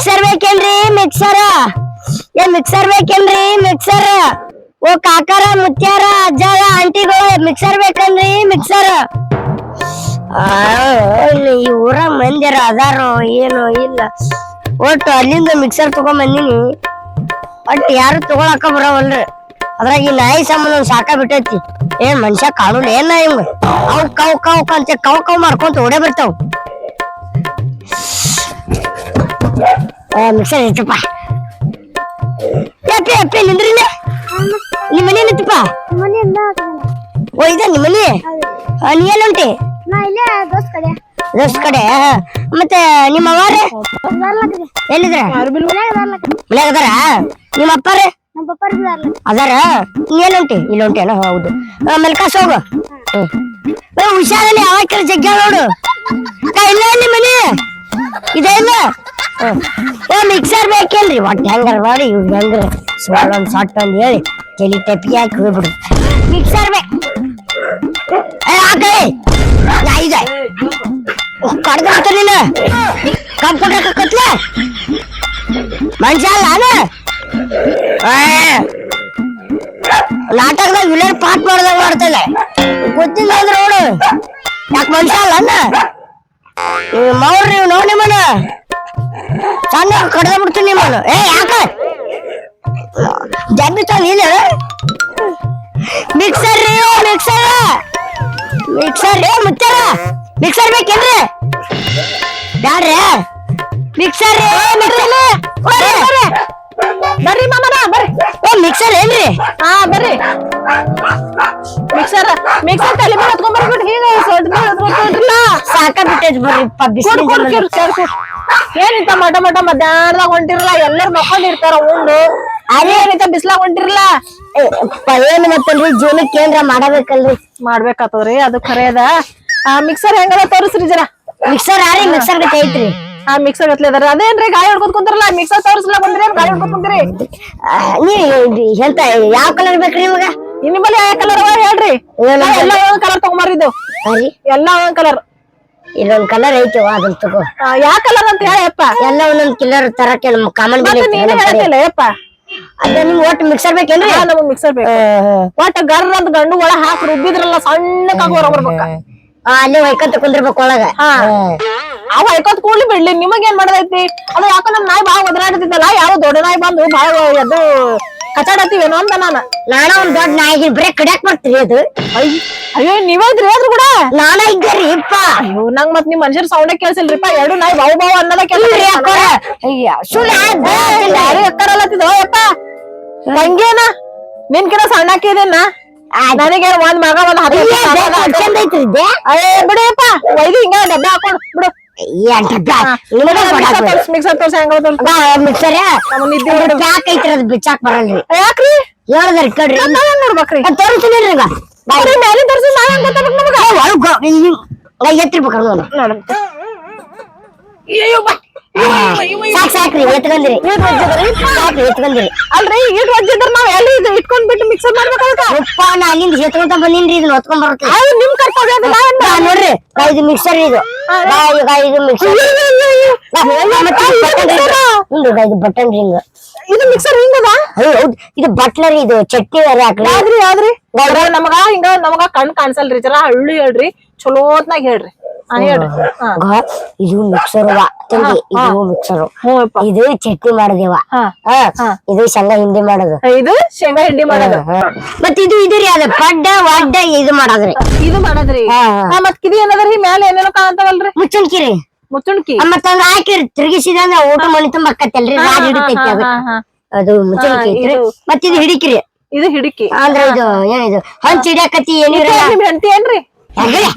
Mixer ಬೇಕೇನ್ರಿ mixer mixer ಬೇಕೇನ್ರಿ mixer ಓ ಕಾಕಾರ ಮುತ್ಯಾರ ಅಜ್ಜಾರ ಆಂಟಿಗಳು mixer ಬೇಕನ್ರಿ mixer ಈ ಊರ ಮಂದಿರ ಅದಾರೋ ಏನೋ ಇಲ್ಲ ಒಟ್ಟು ಅಲ್ಲಿಂದ ಮಿಕ್ಸರ್ ತಗೊಂಡ್ ಬಂದಿನಿ ಒಟ್ಟು ಯಾರು ತಗೊಳಕ ಬರವಲ್ರಿ ಅದ್ರಾಗ ಈ ನಾಯಿ ಸಾಮಾನು ಸಾಕ ಬಿಟ್ಟೈತಿ ಏನ್ ಮನುಷ್ಯ ಕಾಣುಲ್ಲ ಏನ್ ನಾಯಿ ಅವ್ ಕವ್ ಕವ್ ಅಂತ ಕವ್ ಮಾಡ್ಕೊಂತ ಓಡೇ ಬರ್ತಾವ್ ಮಿಕ್ಸರ್ ಐತಪ್ಪ ಅಪ್ಪಿ ಅಪ್ಪಿ ನಿಂದ್ರಿನ ನಿಮ್ಮ ಮನೆ ನಿಂತಪ್ಪ ಓ ಇದ ನಿಮ್ಮ ಮನೆ ನೀ ಎಲ್ಲುಂಟಿ ದೋಸ್ತ್ ಕಡೆ ಮತ್ತೆ ನಿಮ್ಮ ಅವ್ವಾರ ಎಲ್ಲಿದ್ರ ಮನ್ಯಾಗ ಅದಾರ ನಿಮ್ಮ ಅಪ್ಪಾರ ಅದಾರ ನೀ ಎಲ್ಲುಂಟಿ ಇಲ್ಲಿ ಉಂಟೇನ ಹೌದು ಮಲ್ಕಾಸ್ ಹೋಗು ಹುಷಾರಲ್ಲಿ ಯಾವಾಗ ಜಗ್ಗ ನೋಡು ಇಲ್ಲ ನಿಮ್ಮ ಮನೆ ಇದೆ ಇಲ್ಲ ಮಿಕ್ಸರ್ ಬೇಕೇನ್ರಿ ಒಟ್ಟು ಹೆಂಗಾರ ಮಾಡಿ ಇವ್ ಹೆಂಗ್ರ ಒಂದ್ ಸೊಟ್ಟ ಅಂದ್ ಹೇಳಿ ತಲಿ ಟೆಪ್ಪಿ ಹಾಕಿ ಹೋಗ್ಬಿಡು ಮಿಕ್ಸರ್ ಇದೆ ಕಡ್ದ ನೀನು ಕಂಪ್ಯೂಟರ್ ಕತ್ಲ ಮನುಷ್ಯ ಅಲ್ಲ ನಾಟಕದಾಗ ವಿಲನ್ ಪಾಠ ಮಾಡ್ದಾಗ ಮಾಡ್ತಲ್ಲ ಗೊತ್ತಿಲ್ಲ ಅಂದ್ರೆ ನೋಡು ಯಾಕೆ ಮನುಷ್ಯ ಅಲ್ಲ ಮೌರ್ ನೀವು ನೋಡಿ ನಿಮ್ಮನ ಸಣ್ಣ ಕಡ್ದ ಬಿಡ್ತೀನಿ ನಿಮ್ಮನು ಯಾಕ ಜಬ್ಬಿ ತಂದ ಇಲ್ಲ ಮಿಕ್ಸರ್ ಮಿಕ್ಸರ್ ಮಿಕ್ಸರ್ ಮುಚ್ಚಾರ ಮಿಕ್ಸರ್ ಬೇಕೇನ್ರಿ ಬ್ಯಾಡ್ರಿ ಮಿಕ್ಸರ್ ಬರ್ರಿ ಮಾಮನ ಬರ್ರಿ ಮಿಕ್ಸರ್ ಏನ್ರಿ ಹಾ ಬರ್ರಿ ಮಿಕ್ಸರ್ ಮಿಕ್ಸರ್ ತಲೆ ಮೇಲೆ ಹೊತ್ಕೊಂಡ್ ಬರ್ಬಿಟ್ಟು ಹೀಗ ಸಾಕ ಬಿಟ್ಟೈತಿ ಬರ್ರಿ ಏನಿಂತ ಮಟ ಮಟ ಮಧ್ಯಾಹ್ನದಾಗ ಹೊಂಟಿರಲ್ಲ ಎಲ್ಲರೂ ಮಕ್ಕೊಂಡಿರ್ತಾರ ಉಂಡು ಅದೇನಿಂತ ಬಿಸ್ಲಾಗ ಹೊಂಟಿರಲ್ಲ ಏನ್ ಮತ್ತಲ್ರಿ ಜೀವನಕ್ಕೆ ಏನ್ರ ಮಾಡಬೇಕಲ್ರಿ ಮಾಡ್ಬೇಕಾತದ್ರಿ ಅದು ಖರೆ ಅದ ಮಿಕ್ಸರ್ ಹೆಂಗದ ತೋರಿಸ್ರಿ ಜರ ಮಿಕ್ಸರ್ ಯಾರಿ ಮಿಕ್ಸರ್ ಗತಿ ಐತ್ರಿ ಮಿಕ್ಸರ್ ಗತ್ಲೆ ಅದಾರ ಅದೇನ್ರಿ ಗಾಳಿ ಹೊಡ್ಕೊತ್ ಕುಂತಾರಲ್ಲ ಮಿಕ್ಸರ್ ತೋರಿಸ್ಲಾ ಬಂದ್ರಿ ಗಾಳಿ ಹೊಡ್ಕೊತ್ ಕುಂತೀರಿ ಎಂತ ಯಾವ ಕಲರ್ ಬೇಕ್ರಿ ನಿಮಗ ನಿಮ್ಮಲ್ಲಿ ಯಾವ ಕಲರ್ ಅವ ಹೇಳ್ರಿ ಎಲ್ಲ ಒಂದ್ ಕಲರ್ ತಗೊಂಬಾರಿದ್ದು ಎಲ್ಲ ಒಂದ್ ಕಲರ್ ಇಲ್ಲೊಂದ್ ಕಲರ್ ಐತಿ ಅದನ್ನ ತಗೋ ಯಾವ ಕಲರ್ ಅಂತ ಹೇಳಪ್ಪ ಎಲ್ಲ ಒಂದೊಂದ್ ಕಿಲರ್ ತರಕ್ಕೆ ಕಾಮನ್ ಹೇಳ್ತಿಲ್ಲ ಯಪ್ಪ ಅದ ನಿಮ್ ಒಟ್ಟು ಮಿಕ್ಸರ್ ಬೇಕೇನ್ರಿ ನಮಗ್ ಮಿಕ್ಸರ್ ಬೇಕು ಒಟ್ಟ ಗರ್ ಅಂತ ಗಂಡು ಒಳ ಹಾಕಿ ರುಬ್ಬಿದ್ರಲ್ಲ ಸಣ್ಣಕ್ಕಾಗ ಹೊರ ಬರ್ಬೇಕ ಅಲ್ಲಿ ಹೊಯ್ಕೊಂತ ಕುಂದಿರ್ಬೇಕು ಒಳಗ ಅವ್ ಹೊಯ್ಕೋತ್ ಕೂಡ್ಲಿ ಬಿಡ್ಲಿ ನಿಮಗ್ ಏನ್ ಮಾಡದೈತಿ ಅದು ಯಾಕ ನಮ್ ನಾಯಿ ಬಾಳ ಒದರಾಡ್ತಿದ್ದಲ್ಲ ಯಾವ ದೊಡ್ಡ ನಾಯಿ ಬಂದು ಬಾಳ ಅದು ಕಚಾಡತ್ತೀವೇನೋ ಅಂತ ನಾನ ಒಂದ್ ದೊಡ್ಡ ನಾಯಿಗೆ ಬರೇ ಕಡಿಯಾಕ್ ಬರ್ತೀರಿ ಅದು ಅಯ್ಯೋ ನೀವೈದ್ರಿ ಅದ್ರ ಕೂಡ ನಾನ ಇದ್ದೇರಿ ಇಪ್ಪ ಅಯ್ಯೋ ನಂಗ್ ಮತ್ ನಿಮ್ ಮನುಷ್ಯರ್ ಸೌಂಡ್ ಕೇಳ್ಸಿಲ್ರಿಪ್ಪ ಎರಡು ನಾಯಿ ಬಾವು ಬಾವು ಅನ್ನೋದ ಕೇಳ್ರಿ ಅಕ್ಕರಲ್ಲತ್ತಿದ ಯಪ್ಪ ಹಂಗೇನ ನಿನ್ಕಿನ ಸಣ್ಣಕ್ಕಿದೇನ ನನಗೇನು ಒಂದ್ ಮಗ ಒಂದ್ ಬಿಡಪ್ಪ ಒಯ್ದು ಹಿಂಗ ಡಬ್ಬ ಹಾಕೊಂಡ್ ಬಿಡು ಮಿಕ್ಸರ್ ತೋರ್ಸ ಮಿಕ್ಸರ್ ಬಿಚ್ಚಾಕ್ ಬರಲ್ರಿ ಯಾಕ್ರಿ ಹೇಳದ್ರಿ ಕಡ್ರಿ ನೋಡ್ಬೇಕ್ರಿ ತೋರಿಸ್ತೀನಿ ಮ್ಯಾಲಿನ ತೋರಿಸಿ ಎತ್ತಿರ್ಬೇಕ್ರಿ ನೋಡ ಸಾಕ್ರಿ ಎತ್ಕೊಂಡ್ರಿ ಎತ್ಕೊಂಡ್ರಿ ಅಲ್ರಿ ಇಟ್ ಒಜ್ಜಿದ್ರ ನಾವ್ ಎಲ್ಲಿ ಇದು ಇಟ್ಕೊಂಡ್ ಬಿಟ್ಟು ಮಿಕ್ಸರ್ ಮಾಡ್ಬೇಕಾಗತ್ತ ಉಪ್ಪ ನಾ ಅಲ್ಲಿಂದ ಎತ್ಕೊಂತ ಬಂದಿನ್ರಿ ಇದನ್ನ ಹೊತ್ಕೊಂಡ್ ಬರುತ್ತೆ ನಿಮ್ ಕರ್ತವ್ಯ ನೋಡ್ರಿ ಇದು ಮಿಕ್ಸರ್ ಇದು ಇದು ಮಿಕ್ಸರ್ ಇದು ಬಟನ್ ರಿಂಗ್ ಇದು ಮಿಕ್ಸರ್ ಹಿಂಗ ಹೌದು ಇದು ಬಟ್ಲರ್ ಇದು ಚಟ್ನಿ ಹಾಕ್ರಿ ಯಾವ್ದ್ರಿ ನಮಗ ಹಿಂಗ ನಮಗ ಕಣ್ ಕಾಣಿಸಲ್ರಿ ಜರ ಹಳ್ಳಿ ಹೇಳ್ರಿ ಚಲೋತ್ನಾಗ ಹೇಳ್ರಿ ಇದು ಮಿಕ್ಸರ್ ಇದು ಮಿಕ್ಸರ್ ಇದು ಚಟ್ನಿ ಮಾಡದೇವ ಇದು ಶೇಂಗಾ ಹಿಂಡಿ ಮಾಡೋದು ಇದು ಶೇಂಗಾ ಹಿಂಡಿ ಮಾಡೋದು ಮತ್ ಇದು ಇದ್ರಿ ಅದ ಪಡ್ಡ ವಡ್ಡ ಇದು ಮಾಡದ್ರಿ ಮತ್ ಇದು ಏನದ್ರಿ ಮ್ಯಾಲ ಏನೇನೋ ಕಾಣ್ತಾವಲ್ರಿ ಮುಚ್ಚುಣ್ಕಿರಿ ಮುಚ್ಚುಣ್ಕಿ ಮತ್ತ ಹಾಕಿರಿ ತಿರುಗಿಸಿದಂದ್ರ ಊಟ ಮಣಿ ತುಂಬ ಅಕ್ಕತ್ತಲ್ರಿ ರಾಜ್ ಹಿಡಿತೈತಿ ಅದು ಅದು ಮುಚ್ಚುಣ್ಕಿ ಮತ್ ಇದು ಹಿಡಿಕಿರಿ ಇದು ಹಿಡಿಕಿ ಅಂದ್ರ ಇದು ಏನಿದು ಹಂಚ್ ಹಿಡಿಯಕತ್ತಿ ಏನಿರ ಹೆಂಡತಿ ಏನ್ರಿ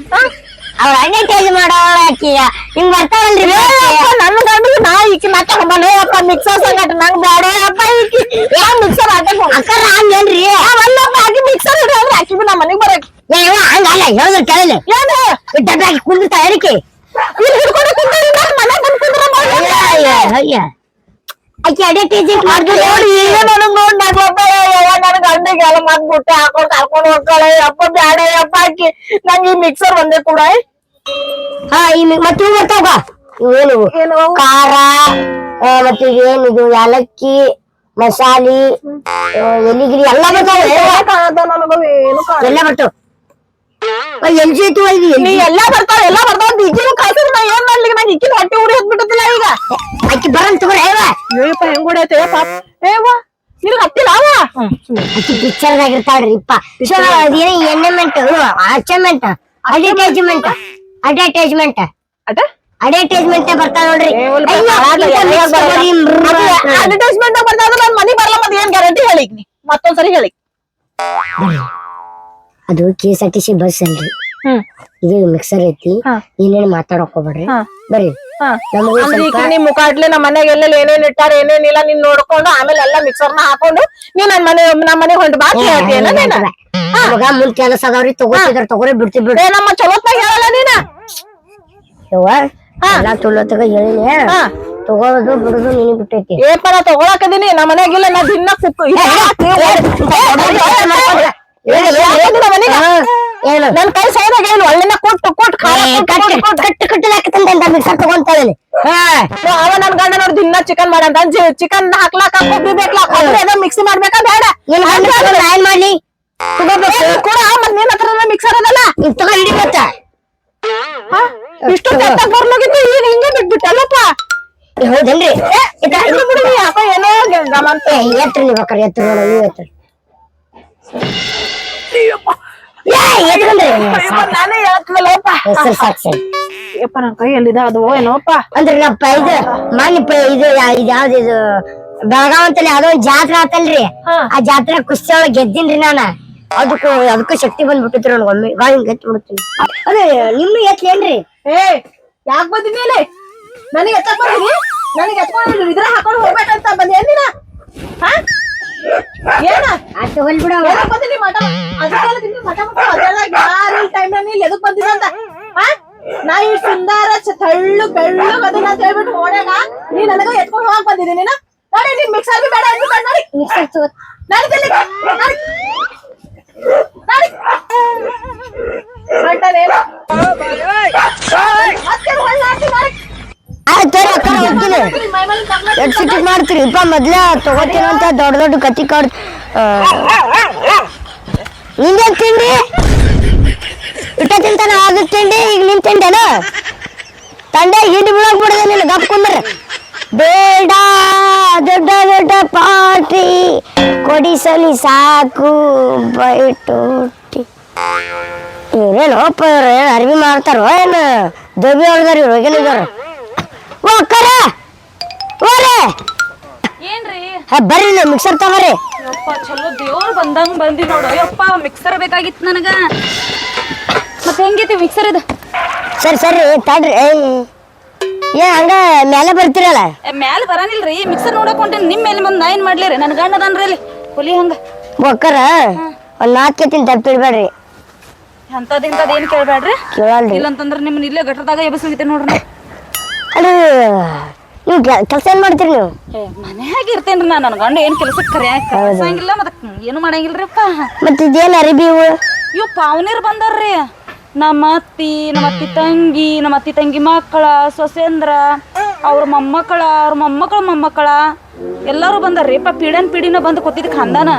ಅವ್ರ ಅಡ್ವರ್ಟೈಸ್ ಮಾಡೋಳ ಹಿಂಗ್ ಬರ್ತಾವಲ್ರಿ ನನ್ನ ಗಂಡಿಗೆ ನಾ ಈಕಿ ಮಾತಾಡ್ಬಲ್ಲ ಅಪ್ಪ ಮಿಕ್ಸರ್ ಸಂಗಟ ನಂಗ್ ಬೇಡ ಅಪ್ಪ ಈಕಿ ಯಾ ಮಿಕ್ಸರ್ ಅಕ್ಕರ ಹಂಗೇನ್ರಿ ಅಲ್ಲಪ್ಪ ಆಕಿ ಮಿಕ್ಸರ್ ಹಿಡಿದ್ರೆ ಆಕಿ ನಾ ಮನೆಗ್ ಬರಕ್ ಹಂಗಲ್ಲ ಹೇಳಿದ್ರು ಕೇಳಿಲ್ಲ ಏನು ಡಬ್ಬ ಹಾಕಿ ಕುಂದಿರ್ತಾ ಹೇಳಿಕೆ ಇಲ್ಲಿ ಹಿಡ್ಕೊಂಡು ಕುಂತಾರಿ ಮನೆ ಬಂದು ಕುಂದ್ರ ಆಕಿ ಅಡ್ವರ್ಟೈಸ್ ಮಾಡಿದ್ರು ನೋಡಿ ಈಗ ನನಗ್ ನೋಡ್ ನನ್ ಗಂಡಿಗೆ ಎಲ್ಲ ಮಾಡ್ಬಿಟ್ಟೆ ಹಾಕೊಂಡ್ ಕರ್ಕೊಂಡ್ ಹೋಗ್ತಾಳೆ ಅಪ್ಪ ಬ್ಯಾಡ ಅಪ್ಪ ಆಕಿ ನಂಗೆ ಈ ಮಿಕ್ಸರ್ ಒಂದೇ ಕೂಡ ಹಾ ಈ ಮತ್ತೆ ಬರ್ತಾವ ಇವೇನು ಖಾರ ಮತ್ತೆ ಏನಿದು ಯಾಲಕ್ಕಿ ಮಸಾಲಿ ಎಲಿಗಿರಿ ಎಲ್ಲ ಬರ್ತಾವ ಎಲ್ಲ ಬರ್ತಾವ ಎಲ್ಲ ಬರ್ತಾವ ಈಗಿನ ಕಾಸಿದ್ರೆ ನಾ ಏನ್ ಮಾಡ್ಲಿ ನಂಗೆ ಇಕ್ಕಿನ ಹೊಟ್ಟೆ ಉರಿ ಹೊತ್ಬಿಟ್ಟಲ್ಲ ಈಗ ಅಕ್ಕಿ ಬರಲ್ ತಗೋರ ಏಯಪ್ಪ ಹೆಂಗ್ ಹೊಡೆಯತ್ತೆ ಏವಾ ನಿನಗ್ ಹತ್ತಿಲ್ಲ ಅವ ಅಕ್ಕಿ ಪಿಕ್ಚರ್ದಾಗಿರ್ತಾಳ್ರಿ ಇಪ್ಪ ಎಣ್ಣೆಮೆಂಟ್ ಅಚಮೆಂಟ್ ಅಡ್ವರ್ಟೈಸ್ಮೆಂಟ್ ಅಡ್ವರ್ಟೈಸ್ಮೆಂಟ್ ಬರ್ತಾವ ನೋಡ್ರಿ ಅಡ್ವರ್ಟೈಸ್ಮೆಂಟ್ ಬರ್ತಾವ ನನ್ ಮನಿ ಬರ್ಲ ಮತ್ ಏನ್ ಗ್ಯಾರಂಟಿ ಹೇಳಿಕ್ ನೀ ಮತ್ತೊಂದ್ಸರಿ ಹೇಳಿ ಅದು KSRTC ಬಸ್ ಅಲ್ರಿ ಇದು ಮಿಕ್ಸರ್ ಐತಿ ಏನೇನ್ ಮಾತಾಡಕ್ ಹೋಗ್ಬೇಡ್ರಿ ಬರ್ರಿ ನಿಮ್ ಮುಖ ಇಟ್ಲಿ ನಮ್ಮ ಮನೆಗೆ ಎಲ್ಲೆಲ್ಲಿ ಏನೇನ್ ಇಟ್ಟಾರ ಏನೇನಿಲ್ಲ ನೀನ್ ನೋಡ್ಕೊಂಡು ಆಮೇಲೆ ಎಲ್ಲಾ ಮಿಕ್ಸರ್ನ ಹಾಕೊಂಡು ನೀವ್ ನಮ್ಮ ಮನೆಗೆ ಹೊಂಟ ಬಾ ಹೇಳ್ತೀನ ಮಗ ಮುಂದ್ ಕೆಲಸ ಅದಾವ್ರಿ ತಗೋರಿ ಬಿಡ್ತಿ ನಮ್ಮ ಚಲೋತ್ನಾಗ ಹೇಳಲ್ಲ ನೀನ ಯವ್ವ ಎಲ್ಲಾ ತುಳೋತಗ ಹೇಳಿನಿ ತಗೋದು ಬಿಡುದು ನೀನು ಬಿಟ್ಟೈತಿ ಏಪ ನಾ ತಗೊಳಕದೀನಿ ನಮ್ಮ ಮನೆಗಿಲ್ಲ ನಾ ದಿನ ನನ್ ಕೈ ಸೈದಾಗ ಏನು ಒಳ್ಳೆನ ಕೊಟ್ಟು ಕಟ್ಟಲಾಕತ್ತಂತ ಮಿಕ್ಸರ್ ತಗೊಂತಾನೆ ಅವ ನನ್ ಗಂಡ ನೋಡಿ ದಿನ ಚಿಕನ್ ಮಾಡಂತ ಚಿಕನ್ ಹಾಕ್ಲಾಕ ಕೊಬ್ಬರಿ ಬೇಕಲ್ಲ ಕೊಬ್ಬರಿ ಅದ ಮಿಕ್ಸಿ ಮಾಡ್ಬೇಕಾ ಬೇಡ ಏನ್ ಮಾಡ್ಲಿ ಕೂಡ ಮತ್ ನಿನ್ ಹತ್ರ ಮಿಕ್ಸರ್ ಅದಲ್ಲ ತಗೋ ಹಿಡಿ ಮತ್ತ ಇಷ್ಟು ಬರ್ಲಾಗಿತ್ತು ಈಗ ಹಿಂಗೆ ಬಿಟ್ಬಿಟ್ಟಲ್ಲಪ್ಪ ಹೌದಲ್ರಿ ಯಾಕೋ ಏನೋ ಗಮಂತ ಎತ್ರಿ ನೀವು ಅಕ್ಕ ಎತ್ರಿ ನೋಡ ನೀವು ಎತ್ರಿ ನನ್ ಕೈಯಲ್ಲಿದ ಅದು ಏನೋಪ್ಪ ಅಂದ್ರೆ ನಪ್ಪ ಇದು ಮಾನಿಪ್ಪ ಇದು ಯಾವ್ದು ಇದು ಬೆಳಗಾವ್ ಅಂತಲ್ಲಿ ಯಾವ್ದೋ ಒಂದ್ ಜಾತ್ರೆ ಆತಲ್ರಿ ಆ ಜಾತ್ರೆ ಕುಸ್ತಿ ಒಳಗ್ ಗೆದ್ದೀನ್ರಿ ನಾನ ಅದಕ್ಕೂ ಶಕ್ತಿ ಬಂದ್ಬಿಟ್ಟಿತ್ರಿ ನನ್ಗ ಒಮ್ಮೆ ಹಿಂಗ್ ಎತ್ತಿ ಬಿಡ್ತೀನಿ ಅದೇ ನಿಮ್ನು ಎತ್ಲೇನ್ರಿ ಯಾಕೆ ಬಂದಿನಿ ನನಗೆ ಎತ್ತಕ್ ಬಂದಿನಿ ನನಗೆ ಎತ್ಕೊಂಡು ಇದ್ರ ಹಾಕೊಂಡು ಹೋಗ್ಬೇಕಂತ ಬಂದಿ ಏನಿನ ಏನ ಅಷ್ಟು ಹೊಲ್ಬಿಡ ಬಂದಿನಿ ಮಠ ಅದಕ್ಕೆ ಮಠ ಯಾರು ಟೈಮ್ ನೀ ಎದಕ್ ಬಂದಿದಂತ ನಾ ಇಷ್ಟು ಸುಂದರ ತಳ್ಳು ಬೆಳ್ಳು ಅದನ್ನ ಅಂತ ಹೇಳ್ಬಿಟ್ಟು ಓಡ್ಯಾಗ ನೀ ನನಗ ಎತ್ಕೊಂಡು ಹೋಗಕ್ ಬಂದಿದ್ದೀನಿ ನೀನ ನೋಡಿ ನೀನ್ ಮಿಕ್ಸರ್ ಬಿ ಬೇಡ ಅಂತ ನೋಡಿ ಮಿಕ್ಸರ್ ಮಾಡ್ತೀರಿ ಇಪ್ಪ ಮೊದ್ಲ ತಗೋತೀನಿ ಅಂತ ದೊಡ್ಡ ದೊಡ್ಡ ಕತ್ತಿ ಕಾಡ್ ನಿಂದೇನ್ ತಿಂಡಿ ಇಟ್ಟ ತಿಂತಾನ ಆಗ ತಿಂಡಿ ಈಗ ನಿನ್ ತಿಂಡೇನ ತಂಡೆ ಹಿಂಡಿ ಬಿಡಕ್ ಬಿಡದ ನಿನ್ನ ಗಪ್ ಕುಂದ್ರ ಬೇಡ ದೊಡ್ಡ ದೊಡ್ಡ ಪಾರ್ಟಿ ಕೊಡಿಸಲಿ ಸಾಕು ಬೈಟೋಟಿ ಇವ್ರೇನೋಪ್ಪ ಇವ್ರ ಏನ್ ಅರ್ವಿ ಮಾಡ್ತಾರೋ ಏನ್ ದೊಬ್ಬಿ ಹೊಡ್ದಾರ ಇವ್ರು ಹೋಗಿನಿದಾರ ಅಕ್ಕರ ಓರೇ ಏನ್ರಿ ಬರ್ರಿ ನೀವು ಮಿಕ್ಸರ್ ತಗೋರಿ ಯಪ್ಪ ಚಲೋ ದೇವ್ರು ಬಂದಂಗ ಬಂದಿ ನೋಡು ಯಪ್ಪ ಮಿಕ್ಸರ್ ಬೇಕಾಗಿತ್ತು ನನಗ ಮತ್ತೆ ಹೆಂಗೈತಿ ಮಿಕ್ಸರ್ ಇದು ಸರಿ ಸರಿ ತಡ್ರಿ ಏ ಹಂಗ ಮೇಲೆ ಬರ್ತೀರಲ್ಲ ಮ್ಯಾಲ ಬರಾನಿಲ್ರಿ ಮಿಕ್ಸರ್ ನೋಡಕ್ ಹೊಂಟೇನಿ ನಿಮ್ ಮೇಲೆ ಬಂದ್ ನಾ ಏನ್ ಮಾಡ್ಲಿರಿ ನನ್ ಗಂಡ ಅದನ್ರಿ ಅಲ್ಲಿ ಹುಲಿ ಹಂಗ ಒಕ್ಕರ ಒಂದ್ 4 ಕೆತ್ತಿನ ತಪ್ಪಿಡ್ಬೇಡ್ರಿ ಅಂತದಿಂತದ ಏನ್ ಕೇಳ್ಬೇಡ್ರಿ ಕೇಳಲ್ರಿ ಇಲ್ಲಂತಂದ್ರ ನಿಮ್ಮನ್ನ ಇಲ್ಲೇ ಗಟ್ರದಾಗ ಎಬ್ಬಿಸ್ಲಿಕ್ಕೆ ನೋಡ್ರಿ ಅದು ನೀವು ಕೆಲಸ ಏನ್ ಮಾಡ್ತೀರಿ ನೀವು ಮನ್ಯಾಗ ಇರ್ತೇನ್ರಿ ನಾ ನನ್ ಗಂಡ ಏನ್ ಕೆಲಸಕ್ಕೆ ಕರಿಯಂಗಿಲ್ಲ ಮತ್ತ ಏನು ಮಾಡಂಗಿಲ್ರಿಪ್ಪ ಮತ್ತ ಇದೇನ್ ಅರಿಬಿ ಇವ್ ಪಾವನೀರ್ ಬಂದಾರ್ರಿ ನಮ್ಮ ಅತ್ತಿ ತಂಗಿ ಮಕ್ಕಳ ಸೊಸೇಂದ್ರ ಅವ್ರ ಮೊಮ್ಮಕ್ಕಳ ಎಲ್ಲಾರು ಬಂದಾರ್ರಿ ಪೀಡಿನ ಬಂದು ಕೊತ್ತಿದ್ ಖಾಂದಾನ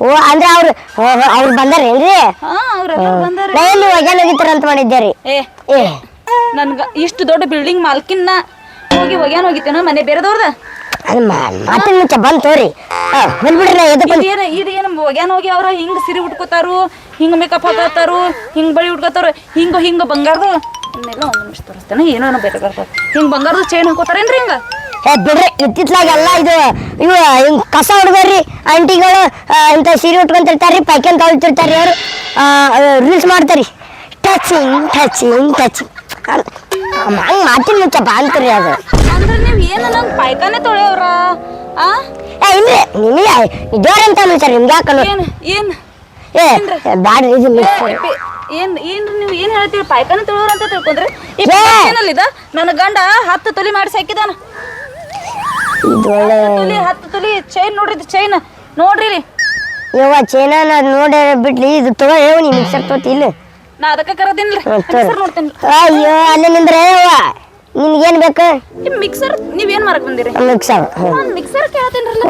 ಓ ಅಂದ್ರೆ ಅವ್ರು ಬಂದಾರೇನ್ರಿ ಅವ್ರೆಲ್ಲ ಬಂದಾರ ಒಗ್ಯಾನ ಹೋಗಿತ್ತಾರ ಅಂತ ಮಾಡಿದ್ದೇರಿ ಏ ನನ್ಗ ಇಷ್ಟು ದೊಡ್ಡ ಬಿಲ್ಡಿಂಗ್ ಮಾಲ್ಕಿನ್ನ ಹೋಗಿ ಒಗ್ಯಾನ ಹೋಗಿತ್ತೇನ ಮನೆ ಬೇರೆದವ್ರದ ಮಾತಿನ ಮುಂಚೆ ಬಂದ್ ತೋರಿ ಬಂದ್ಬಿಡ್ರಿ ಇದೇನು ಒಗ್ಯಾನ ಹೋಗಿ ಅವ್ರ ಹಿಂಗ ಸಿರಿ ಉಟ್ಕೋತಾರು ಹಿಂಗ ಮೇಕಪ್ ಹಾಕೋತಾರು ಹಿಂಗ್ ಬಳಿ ಉಟ್ಕೋತಾರು ಹಿಂಗ ಬಂಗಾರದು ಇನ್ನೆಲ್ಲ ಒಂದ್ ನಿಮಿಷ ತೋರಿಸ್ತೇನೆ ಏನೋ ಬೇರೆ ಬರ್ತಾರ ಹಿಂಗ್ ಬಂಗಾರದ ಚೈನ್ ಹಾಕೋತಾರೇನ್ರಿ ಹಿಂಗ ಬಿಡ್ರಿ ಇತ್ತಿತ್ಲಾಗೆಲ್ಲ ಇವು ಹಿಂಗ್ ಕಸ ಹೊಡ್ಬೇಡ್ರಿ ಆಂಟಿಗಳು ಇಂಥ ಸೀರೆ ಉಟ್ಕೊಂತಿರ್ತಾರ್ರಿ ಪೈಕನ್ ತೊಳ್ತಿರ್ತಾರ್ರಿ ಅವ್ರು ರೀಲ್ಸ್ ಮಾಡ್ತಾರಿ ಟಚಿಂಗ್ ಹಂಗ ಮಾತಿನ ಮುಂಚೆ ಬಾಂತ್ರಿ ಅದು ಅಂದ್ರೆ ನೀವ್ ಏನ ನಂಗ್ ಪಾಯ್ಕಾನೆ ತೊಳೆಯವ್ರ ಇಲ್ರಿ ನಿಮಗೆ ಜೋರಂತ ಹೇಳ್ತಾರೆ ನಿಮ್ಗೆ ಯಾಕಲ್ಲ ಏನ್ ಬ್ಯಾಡ್ರಿ ಏನ್ರಿ ನೀವ್ ಏನ್ ಹೇಳ್ತೀರಿ ಪಾಯ್ಕಾನೆ ತೊಳೆಯವ್ರ ಅಂತ ತಿಳ್ಕೊಂಡ್ರಿ ಏನಲ್ಲಿದ ನನ್ನ ಗಂಡ 10 ತೊಲಿ ಮಾಡಿ ಸಾಕಿದಾನ 10 ತೊಲಿ ಚೈನ್ ನೋಡ್ರಿ ಚೈನ್ ನೋಡ್ರಿ ಯವ್ವ ಚೈನ ನೋಡಿ ಬಿಡ್ಲಿ ಇದು ತಗೋ ಹೇವು ನೀ ಮಿಕ್ಸರ್ ತೋತಿ ಇಲ್ಲ ನಾ ಅದಕ್ಕೆ ಕರದಿನ್ರಿ ನೋಡ್ತೇನೆ ಅಯ್ಯೋ ಅಲ್ಲಿ ನಿಂದ್ರೆ ನಿನ್ಗೇನ್ ಬೇಕು? ಮಿಕ್ಸರ್ ನೀವೇನ್ ಮಾರಕ್ ಬಂದಿರಿ? ಮಿಕ್ಸರ್. ಮಿಕ್ಸರ್ ಕೇಳ್ತೇನ್ರಲ್ಲ.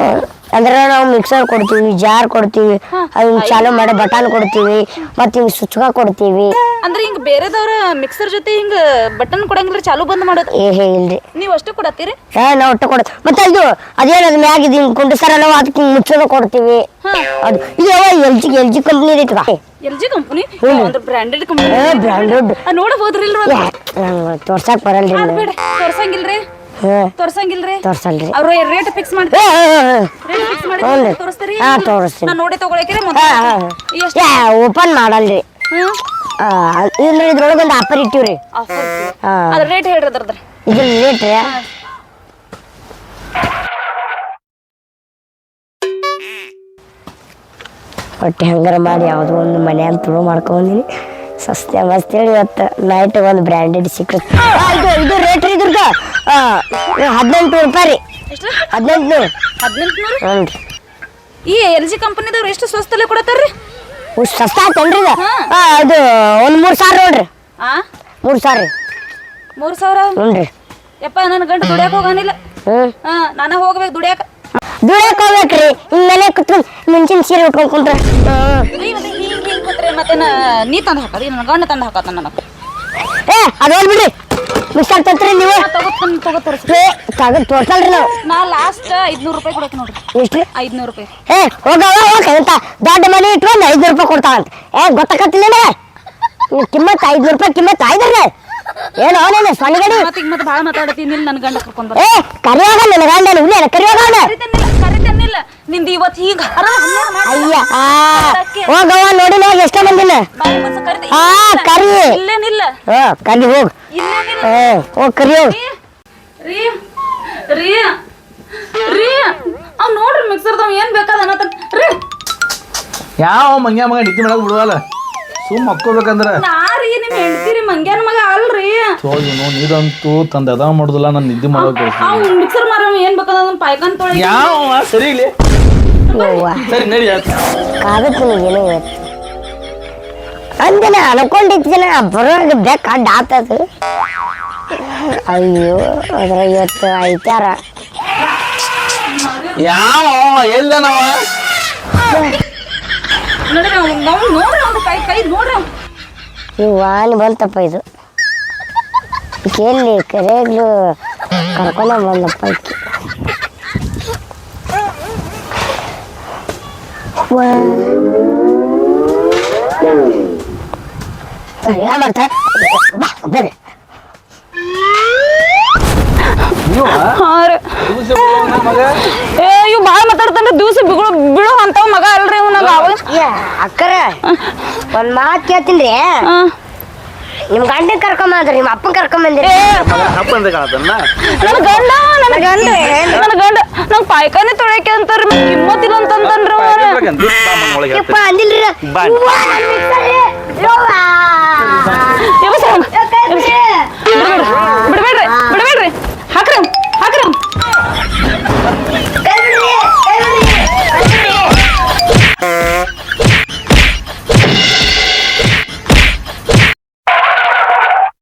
ಅಂದ್ರೆ ನಾವು ಮಿಕ್ಸರ್ ಕೊಡ್ತೀವಿ, ಜಾರ್ ಕೊಡ್ತೀವಿ, ಹಿಂಗ್ ಚಾಲು ಮಾಡೋ ಬಟನ್ ಕೊಡ್ತೀವಿ, ಮತ್ತೆ ಹಿಂಗ್ ಸುಚ್ಕ ಕೊಡ್ತೀವಿ. ಅಂದ್ರೆ ಹಿಂಗ ಬೇರೆದವ್ರ ಮಿಕ್ಸರ್ ಜೊತೆ ಹಿಂಗ ಬಟನ್ ಕೊಡಂಗಿಲ್ಲ, ಚಾಲು ಬಂದ್ ಮಾಡೋದು? ಇಲ್ರಿ. ನೀವ್ ಅಷ್ಟು ಕೊಡತ್ತೀರಿ? ನಾವು ಒಟ್ಟು ಕೊಡ. ಮತ್ತೆ ಇದು ಅದೇನದು ಮ್ಯಾಗ ಇದು ಹಿಂಗ್ ಕುಂಡಿಸ್ತಾರಲ್ಲ ಅದಕ್ಕೆ ಹಿಂಗ್ ಮುಚ್ಚೋದು ಕೊಡ್ತೀವಿ. ಅದು ಇದು ಎಲ್ ಜಿ ಕಂಪ್ನಿ ಐತಿ. ಎಲ್ ಜಿ ಕಂಪನಿ ಅಂದ್ರೆ ಬ್ರಾಂಡೆಡ್ ಕಂಪನಿ. ಬ್ರಾಂಡೆಡ್ ನೋಡಬಹುದ್ರಿಲ್ರಿ? ತೋರ್ಸಾಕ್ ಬರಲ್ರಿ. ತೋರ್ಸಂಗಿಲ್ರಿ? ತೋರ್ಸಂಗಿಲ್ರಿ? ತೋರ್ಸಲ್ರಿ. ಅವ್ರು ರೇಟ್ ಫಿಕ್ಸ್ ಮಾಡ್ತಾರೆ. ರೇಟ್ ಫಿಕ್ಸ್ ಮಾಡಿ ತೋರಿಸ್ತೀರಿ? ತೋರಿಸ್ತೀನಿ. ನಾನು ನೋಡಿ ತಗೊಳಕಿರಿ. ಓಪನ್ ಮಾಡಲ್ರಿ. ಇದ್ರೊಳಗೆ ಒಂದು ಆಫರ್ ಇಟ್ಟಿವ್ರಿ. ಅದ್ರ ರೇಟ್ ಹೇಳ್ರಿ. ಅದ್ರದ್ರ ಇದ್ರ ರೇಟ್ ಒಟ್ಟು ಹೆಂಗಾರ ಮಾಡಿ ಯಾವುದೋ ಒಂದು ಮನೆ ಅಂತ ತುಳು ಮಾಡ್ಕೊಂಡಿನಿ. ಸಸ್ತೆ ಮಸ್ತ್ ಹೇಳಿ ಇವತ್ತು ನೈಟ್ ಒಂದು ಬ್ರ್ಯಾಂಡೆಡ್ ಸಿಕ್ಕತ್ತೆ. ಇದು ರೇಟ್ ರೀ ಇದ್ರದ್ದು 18 ರೂಪಾಯಿ ರೀ. 1800. 1800? ಹ್ಞೂ ರೀ. ಈ ಎಲ್ ಜಿ ಕಂಪನಿದವ್ರು ಎಷ್ಟು ಸ್ವಸ್ತಲ್ಲೇ ಕೊಡತ್ತಾರ್ರಿ? ಸಸ್ತ ಆತೇನ್ರಿ ಇದು? ಅದು ಒಂದು 3000 ನೋಡ್ರಿ. 3000 ರೀ. 3000? ಹ್ಞೂ ರೀ. ಯಪ್ಪ ನನ್ನ ಗಂಡ ದುಡಿಯಾಕ ಹೋಗಾನಿಲ್ಲ. ನಾನ ಹೋಗ್ಬೇಕು ದುಡಿಯಾಕ. ದುಡಿಯಾಕ ಹೋಗ್ಬೇಕ್ರಿ. ಹಿಂಗ್ ಮನೆ ಕುತ್ಕೊಂಡು ಮುಂಚಿನ ಸೀರೆ ಉಟ್ಕೊಂಡ್ ಕುಂತ್ರ ಮತ್ತೆ ನೀ ತಂದು ಹಾಕದಿ, ನನ್ನ ಗಂಡ ತಂದು ಹಾಕತ್ತ ನನಗೆ. ಅದೊಂದು ಬಿಡ್ರಿ. ಮಿಕ್ಸರ್ ತಂತ್ರಿ ನೀವು? ತಗದ್ ತೋರ್ಸಲ್ರಿ ನಾವು. ನಾ ಲಾಸ್ಟ್ 500 ರೂಪಾಯಿ ಕೊಡಕ್ಕೆ ನೋಡ್ರಿ. ಎಷ್ಟ್ರಿ? 500 ರೂಪಾಯಿ. ಹೋಗಂತ ದೊಡ್ಡ ಮನೆ ಇಟ್ಕೊಂಡು 500 ರೂಪಾಯಿ ಕೊಡ್ತಾವಂತ. ಗೊತ್ತಾಗತ್ತಿಲ್ಲ ಕಿಮ್ಮತ್ 500 ರೂಪಾಯಿ ಕಿಮ್ಮತ್ ಆಯ್ದ್ರಿ. ಏನೋ ನೀನು ಸಣ್ಣಗಡಿ ಮತ್ತೆ ಭಾಳ ಮಾತಾಡತೀನಿ. ನನ್ನ ಗಂಡ ಕರ್ಕೊಂಡ್ ಬರ. ಕರಿಯೋಗ ನನ್ನ ಗಂಡ ಉಳಿಯಲ್ಲ ಕರಿಯೋಗ ಕರಿತೇನಿಲ್ಲ. ನಿಂದು ಇವತ್ತು ಈಗ ಅಯ್ಯ ಹೋಗವ ನೋಡಿ ಹೋಗಿ ಎಷ್ಟ ಮಂದಿನ ಕರಿ. ಇಲ್ಲೇನಿಲ್ಲ. ಕರಿ ಹೋಗ್. ಹೋಗ್ ಕರಿ ಹೋಗ್. ರೀ ರೀ ರೀ ಅವ್ ನೋಡ್ರಿ ಮಿಕ್ಸರ್ದವ್ ಏನ್ ಬೇಕಾದ ರೀ. ಯಾವ ಮಂಗ್ಯ ಮಗ ನಿದ್ದೆ ಮಾಡಕ್ ಬಿಡುವಲ್ಲ, ಸುಮ್ ಮಕ್ಕೋಬೇಕಂದ್ರ. ನಾರೀ ನಿಮ್ ಹೆಂಡ್ತೀರಿ ಮಂಗ್ಯಾನ ಮಗ ಅಲ್ರಿ. ನೀರಂತೂ ತಂದ ಅದ ಮಾಡುದಿಲ್ಲ, ನಾನು ನಿದ್ದೆ ಮಾಡೋಕೆ ಮಿಕ್ಸರ್ ಮಾರ ಏನ್ ಬೇಕಾದ ಪಾಯ್ಕಾನ್ ತೊಳಿ. ಯಾವ ಸರಿ ಇಲ್ಲಿ ಸರಿ ನಡಿ. ಕಾದಕ್ಕೆ ಏನೋ ಅಂದಿನ ಅನ್ಕೊಂಡಿದ್ದಿನ ಬರೋರ್ಗೆ ಬೇಕು ಅಡ್ಡ ಆತದ. ಅಯ್ಯೋ ಅದ್ರ ಇವತ್ತು ಐತಾರ. ಯಾವ ಎಲ್ಲ ನಾವ ನೋಡ್ರಿ ಅವ್ನು ಕೈ ನೋಡ್ರಿ. ನೀವು ವಾನ್ ಬಂತಪ್ಪ ಇದು. ಎಲ್ಲಿ ಕರೆಗ್ಲು ಕರ್ಕೊಂಡ ಬಂದಪ್ಪ ಈಕಿ. ಏನ್ ಮಾಡ್ತಾ ಬರ್ರಿ. ಇವ್ ಬಾಳ ಮಾತಾಡ್ತಾನ. ದಿವ್ಸ ಬಿಡು ಅಂತವ್ ಮಗ ಅಲ್ರಿ ಇವ್. ನಂಗ ಅಕ್ಕರ ಒಂದ್ ಮಾತ್ ಕೇಳ್ತೀನ್ರಿ. ನಿಮ್ ಗಂಡ ಕರ್ಕೊಂಬಂದ್ರಿ, ನಿಮ್ಮ ಅಪ್ಪನ್ ಕರ್ಕೊಂಬಂದಿರಿ. ನನ್ನ ಗಂಡ ನಂಗ್ ಪಾಯ್ಕಾನೆ ತೊಳಕೆ ಅಂತಾರ. ಕಿಮ್ಮತ್ತಿಲ್ಲ ಅಂತಂದ್ರಿ ಅಂದಿಲ್ರಿ. ಬಿಡ್ಬೇಡ್ರಿ ಹಾಕ್ರಿ.